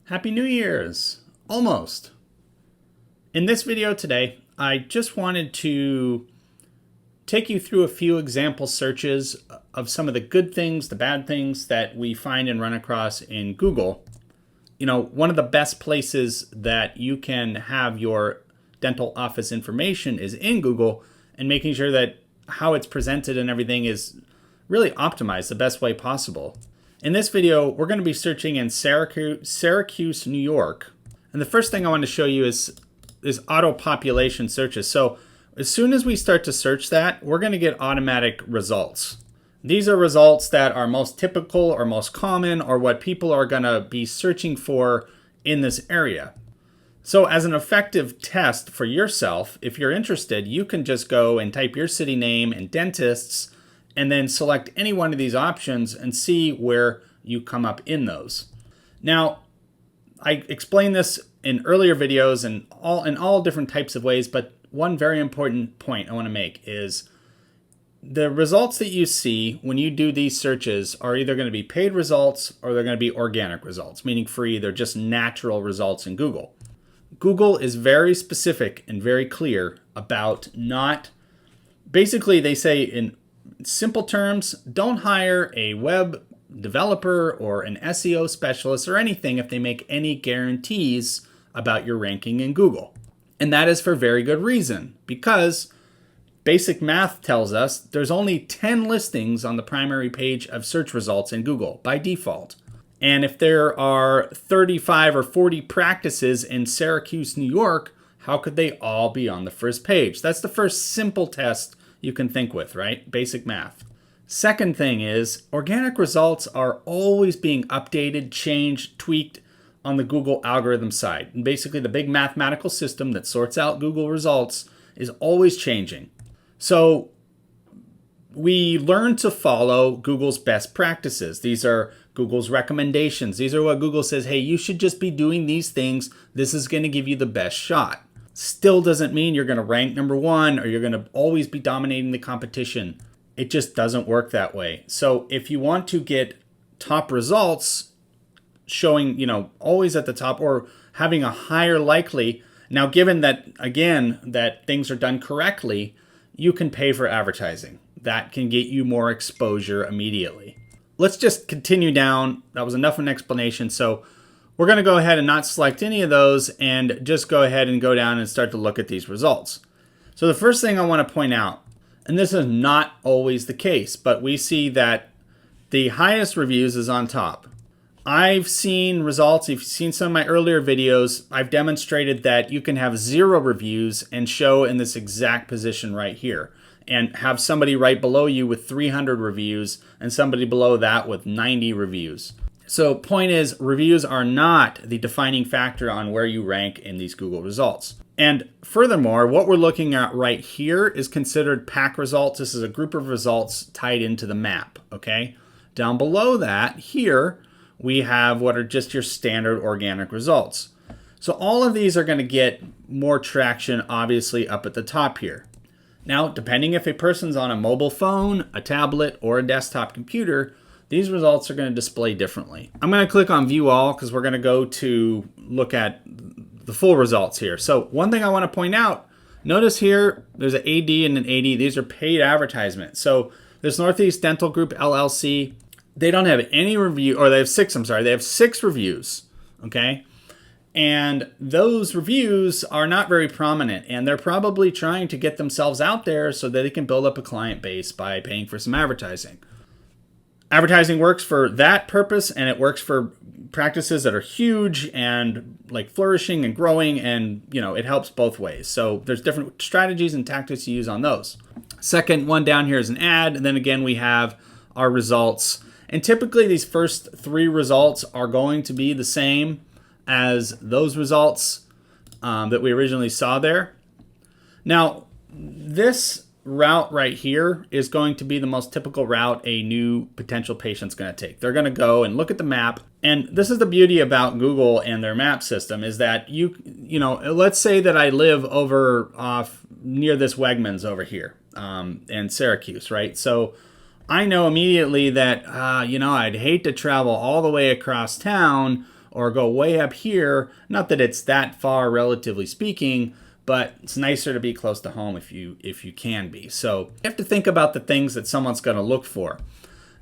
Happy New Year's! Almost. In this video today, I just wanted to take you through a few example searches of some of the good things, the bad things that we find and run across in Google. You know, one of the best places that you can have your dental office information is in Google, and making sure that how it's presented and everything is really optimized the best way possible. In this video, we're going to be searching in Syracuse, New York. And the first thing I want to show you is auto population searches. So as soon as we start to search that, we're going to get automatic results. These are results that are most typical or most common or what people are going to be searching for in this area. So as an effective test for yourself, if you're interested, you can just go and type your city name and dentists and then select any one of these options and see where you come up in those. Now, I explained this in earlier videos and in all different types of ways, but one very important point I want to make is the results that you see when you do these searches are either going to be paid results or they're going to be organic results, meaning free. They're just natural results in Google. Google is very specific and very clear about basically they say in simple terms, don't hire a web developer or an SEO specialist or anything if they make any guarantees about your ranking in Google. And that is for very good reason, because basic math tells us there's only 10 listings on the primary page of search results in Google by default. And if there are 35 or 40 practices in Syracuse, New York, how could they all be on the first page? That's the first simple test you can think with, right? Basic math. Second thing is organic results are always being updated, changed, tweaked on the Google algorithm side. And basically the big mathematical system that sorts out Google results is always changing. So we learn to follow Google's best practices. These are Google's recommendations. These are what Google says, hey, you should just be doing these things. This is going to give you the best shot. Still doesn't mean you're going to rank number one or you're going to always be dominating the competition. It just doesn't work that way. So if you want to get top results showing, always at the top or having a higher likely, now given that, again, that things are done correctly, you can pay for advertising. That can get you more exposure immediately. Let's just continue down. That was enough of an explanation. So we're going to go ahead and not select any of those and just go ahead and go down and start to look at these results. So the first thing I want to point out, and this is not always the case, but we see that the highest reviews is on top. I've seen results, if you've seen some of my earlier videos, I've demonstrated that you can have 0 reviews and show in this exact position right here, and have somebody right below you with 300 reviews and somebody below that with 90 reviews. So point is, reviews are not the defining factor on where you rank in these Google results. And furthermore, what we're looking at right here is considered pack results. This is a group of results tied into the map, okay? Down below that, here, we have what are just your standard organic results. So all of these are going to get more traction, obviously, up at the top here. Now, depending if a person's on a mobile phone, a tablet, or a desktop computer, these results are going to display differently. I'm going to click on View All because we're going to go to look at the full results here. So one thing I want to point out, notice here, there's an AD and an AD. These are paid advertisements. So this Northeast Dental Group LLC, they don't have any review, or they have 6, they have 6 reviews, okay? And those reviews are not very prominent, and they're probably trying to get themselves out there so that they can build up a client base by paying for some advertising. Advertising works for that purpose, and it works for practices that are huge and like flourishing and growing, and it helps both ways. So there's different strategies and tactics to use on those. Second one down here is an ad, and then again we have our results. And typically these first 3 results are going to be the same as those results that we originally saw there. Now, this route right here is going to be the most typical route a new potential patient's going to take. They're going to go and look at the map. And this is the beauty about Google and their map system is that let's say that I live over off near this Wegmans over here in Syracuse, right? So I know immediately that, I'd hate to travel all the way across town or go way up here. Not that it's that far, relatively speaking, but it's nicer to be close to home if you can be. So you have to think about the things that someone's going to look for.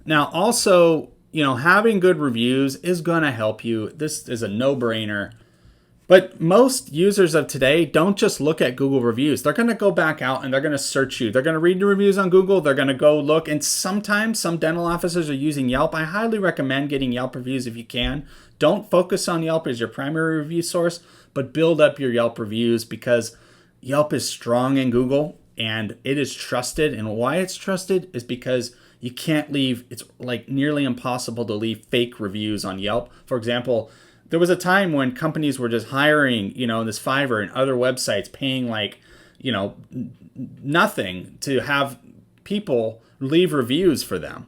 Now, also, having good reviews is going to help you. This is a no-brainer. But most users of today don't just look at Google reviews. They're going to go back out and they're going to search you. They're going to read the reviews on Google. They're going to go look. And sometimes some dental offices are using Yelp. I highly recommend getting Yelp reviews if you can. Don't focus on Yelp as your primary review source, but build up your Yelp reviews, because Yelp is strong in Google and it is trusted. And why it's trusted is because you can't leave, it's like nearly impossible to leave fake reviews on Yelp. For example, there was a time when companies were just hiring, this Fiverr and other websites, paying nothing to have people leave reviews for them.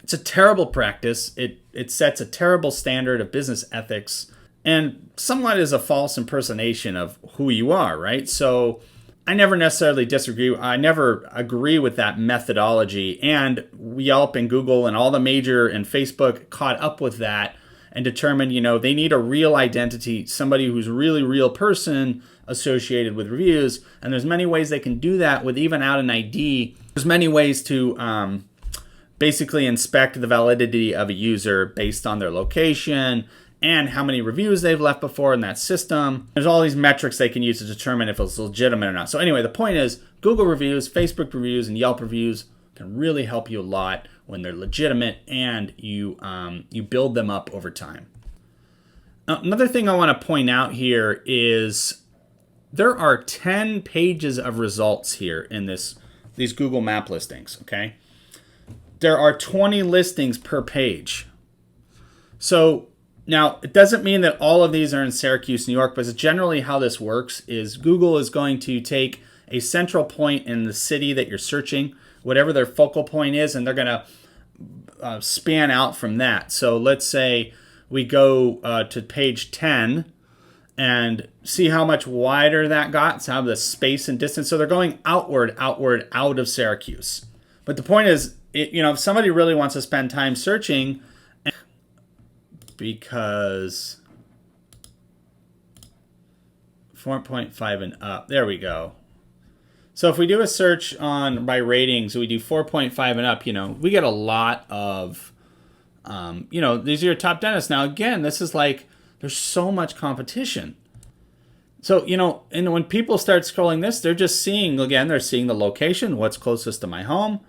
It's a terrible practice. It sets a terrible standard of business ethics and somewhat is a false impersonation of who you are, right? So I never necessarily disagree. I never agree with that methodology. And Yelp and Google and all the major and Facebook caught up with that and determined, they need a real identity, somebody who's really real person associated with reviews. And there's many ways they can do that with even out an ID. There's many ways to basically inspect the validity of a user based on their location and how many reviews they've left before in that system. There's all these metrics they can use to determine if it's legitimate or not. So anyway, the point is Google reviews, Facebook reviews, and Yelp reviews can really help you a lot when they're legitimate and you build them up over time. Now, another thing I want to point out here is there are 10 pages of results here in these Google Map listings, okay? There are 20 listings per page. So now, it doesn't mean that all of these are in Syracuse, New York, but generally how this works is Google is going to take a central point in the city that you're searching, whatever their focal point is, and they're going to span out from that. So let's say we go to page 10 and see how much wider that got, so how the space and distance. So they're going outward out of Syracuse. But the point is, if somebody really wants to spend time searching, because 4.5 and up, there we go. So if we do a search by ratings, we do 4.5 and up, we get a lot of, these are your top dentists. Now, again, this is like, there's so much competition. So, and when people start scrolling this, they're just seeing, they're seeing the location, what's closest to my home.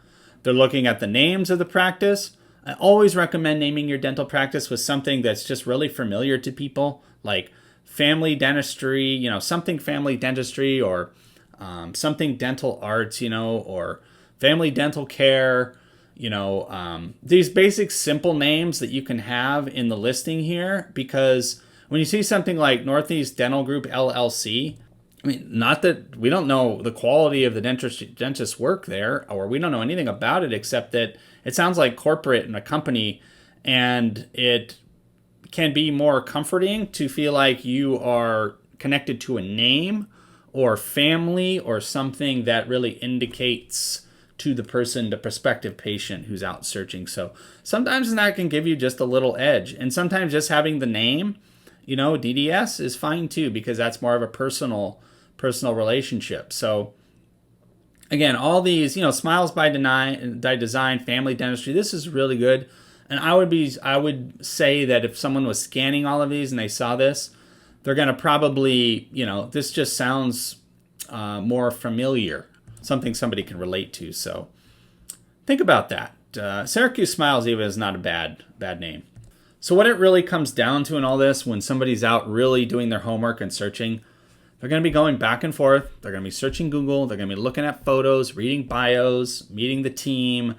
They're looking at the names of the practice. I always recommend naming your dental practice with something that's just really familiar to people, like family dentistry, something family dentistry, or something dental arts, or family dental care, these basic simple names that you can have in the listing here, because when you see something like Northeast Dental Group LLC, not that we don't know the quality of the dentist's work there, or we don't know anything about it except that it sounds like corporate and a company, and it can be more comforting to feel like you are connected to a name or family or something that really indicates to the person, the prospective patient who's out searching. So sometimes that can give you just a little edge. And sometimes just having the name, DDS is fine too, because that's more of a personal relationship. So again, all these, Smiles by Design, family dentistry, this is really good. And I would say that if someone was scanning all of these and they saw this, they're going to probably, this just sounds more familiar, something somebody can relate to. So think about that. Syracuse Smiles even is not a bad name. So what it really comes down to in all this, when somebody's out really doing their homework and searching, they're going to be going back and forth. They're going to be searching Google. They're going to be looking at photos, reading bios, meeting the team.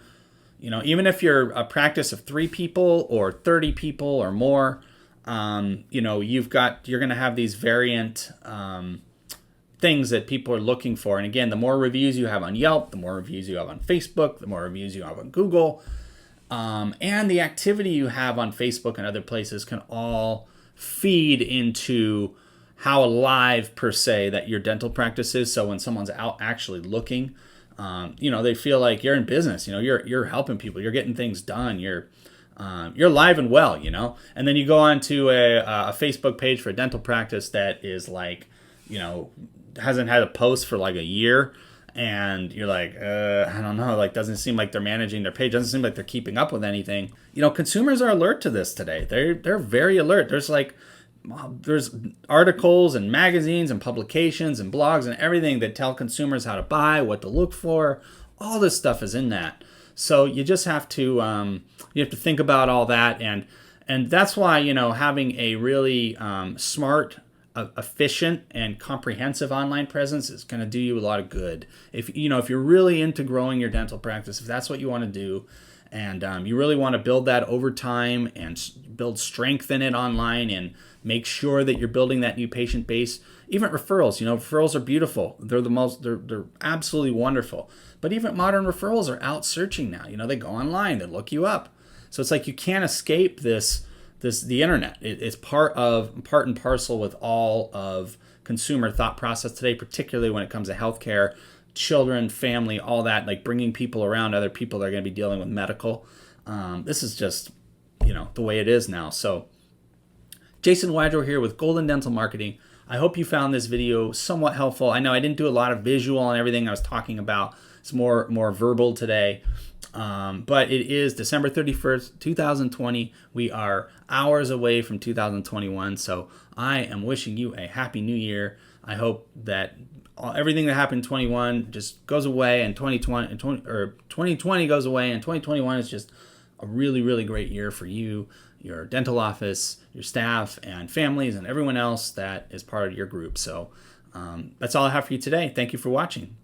Even if you're a practice of 3 people or 30 people or more, you're going to have these variant things that people are looking for. And again, the more reviews you have on Yelp, the more reviews you have on Facebook, the more reviews you have on Google, and the activity you have on Facebook and other places can all feed into how alive, per se, that your dental practice is. So when someone's out actually looking, they feel like you're in business. You're helping people. You're getting things done. You're you're alive and well, you know. And then you go on to a Facebook page for a dental practice that is like, you know, hasn't had a post for like a year, and you're like, I don't know, like doesn't seem like they're managing their page, doesn't seem like they're keeping up with anything. You know, consumers are alert to this today. They're very alert. There's articles and magazines and publications and blogs and everything that tell consumers how to buy, what to look for. All this stuff is in that. So you just have to think about all that, and that's why, you know, having a really smart, efficient, and comprehensive online presence is going to do you a lot of good. If you're really into growing your dental practice, if that's what you want to do, and you really want to build that over time and build strength in it online, and make sure that you're building that new patient base. Even referrals, you know, referrals are beautiful. They're absolutely wonderful. But even modern referrals are out searching now. You know, they go online, they look you up. So it's like you can't escape the internet. It's part and parcel with all of consumer thought process today, particularly when it comes to healthcare, children, family, all that, like bringing people around other people that are going to be dealing with medical. This is just, you know, the way it is now. So Jason Wydro here with Golden Dental Marketing. I hope you found this video somewhat helpful. I know I didn't do a lot of visual and everything I was talking about. It's more verbal today. But it is December 31st, 2020. We are hours away from 2021. So I am wishing you a happy new year. I hope that everything that happened in 21 just goes away, and 2020 goes away, and 2021 is just a really, really great year for you, your dental office, your staff, and families, and everyone else that is part of your group. So that's all I have for you today. Thank you for watching.